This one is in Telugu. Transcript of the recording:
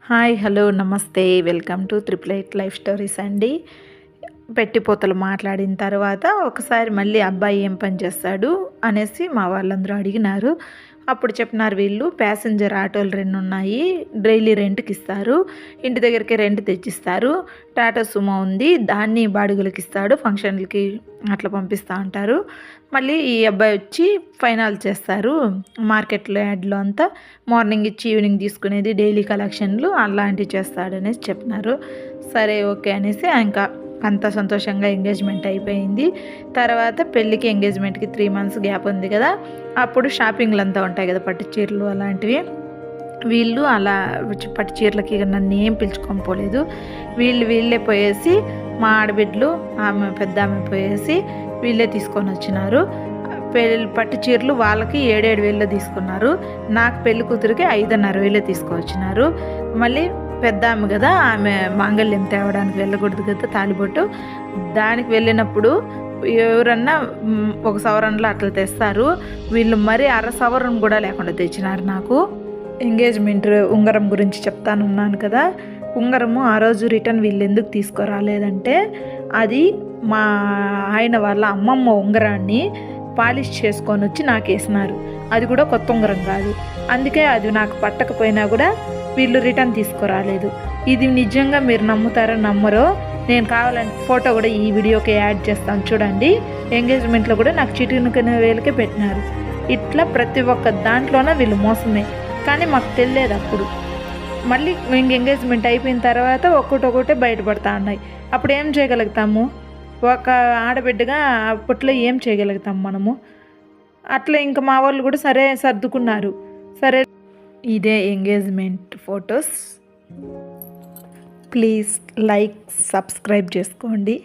హాయ్ హలో నమస్తే వెల్కమ్ టు 888 లైఫ్ స్టోరీస్ అండి. పెట్టిపోతలు మాట్లాడిన తర్వాత ఒకసారి మళ్ళీ అబ్బాయి ఏం పని చేస్తాడు అనేసి మా వాళ్ళందరూ అడిగినారు. అప్పుడు చెప్పినారు, వీళ్ళు ప్యాసింజర్ ఆటోలు 2 ఉన్నాయి, డైలీ రెంట్కి ఇస్తారు, ఇంటి దగ్గరికి రెంట్ తెచ్చిస్తారు. టాటా సుమో ఉంది, దాన్ని బాడుగులకి ఇస్తాడు, ఫంక్షన్లకి అట్లా పంపిస్తూ ఉంటారు. మళ్ళీ ఈ అబ్బాయి వచ్చి ఫైనల్ చేస్తారు, మార్కెట్లో యాడ్లో అంతా మార్నింగ్ ఇచ్చి ఈవినింగ్ తీసుకునేది డైలీ కలెక్షన్లు అలాంటివి చేస్తాడనేసి చెప్పినారు. సరే ఓకే అనేసి ఇంకా అంత సంతోషంగా ఎంగేజ్మెంట్ అయిపోయింది. తర్వాత పెళ్ళికి ఎంగేజ్మెంట్కి 3 months గ్యాప్ ఉంది కదా, అప్పుడు షాపింగ్లు అంతా ఉంటాయి కదా, పట్టు చీరలు అలాంటివి. వీళ్ళు అలా పట్టు చీరలకి నన్ను ఏం పిలుచుకొని పోలేదు. వీళ్ళే పోయేసి మా ఆడబిడ్డలు ఆమె పెద్ద ఆమె పోయేసి వీళ్ళే తీసుకొని వచ్చినారు. పట్టు చీరలు వాళ్ళకి 7,000 తీసుకున్నారు, నాకు పెళ్లి కూతురికి 5,500 తీసుకువచ్చినారు. మళ్ళీ పెద్ద ఆమె కదా, ఆమె మాంగళ్యం తేవడానికి వెళ్ళకూడదు కదా, తాలిబొట్టు, దానికి వెళ్ళినప్పుడు ఎవరన్నా 1 సవరణలో అట్లా తెస్తారు. వీళ్ళు మరి 1/2 సవరణ కూడా లేకుండా తెచ్చినారు. నాకు ఎంగేజ్మెంట్ ఉంగరం గురించి చెప్తానున్నాను కదా, ఉంగరము ఆ రోజు రిటర్న్ వీళ్ళు ఎందుకు తీసుకురాలేదంటే, అది మా ఆయన వాళ్ళ అమ్మమ్మ ఉంగరాన్ని పాలిష్ చేసుకొని వచ్చి నాకు వేసినారు. అది కూడా కొత్త ఉంగరం కాదు, అందుకే అది నాకు పట్టకపోయినా కూడా వీళ్ళు రిటర్న్ తీసుకురాలేదు. ఇది నిజంగా మీరు నమ్ముతారో నమ్మరో, నేను కావాలంటే ఫోటో కూడా ఈ వీడియోకి యాడ్ చేస్తాను చూడండి. ఎంగేజ్మెంట్లో కూడా నాకు చిటికిన వేలకే పెట్టినారు. ఇట్లా ప్రతి ఒక్క దాంట్లోనే వీళ్ళు మోసమే, కానీ మాకు తెలియదు అప్పుడు. మళ్ళీ ఎంగేజ్మెంట్ అయిపోయిన తర్వాత ఒక్కొక్కటే బయటపడతా ఉన్నాయి. అప్పుడు ఏం చేయగలుగుతాము, ఒక ఆడబిడ్డగా అప్పట్లో ఏం చేయగలుగుతాం మనము. అట్లా ఇంకా మా వాళ్ళు కూడా సరే సర్దుకున్నారు. సరే, ఇదే engagement photos. Please like subscribe చేసుకోండి.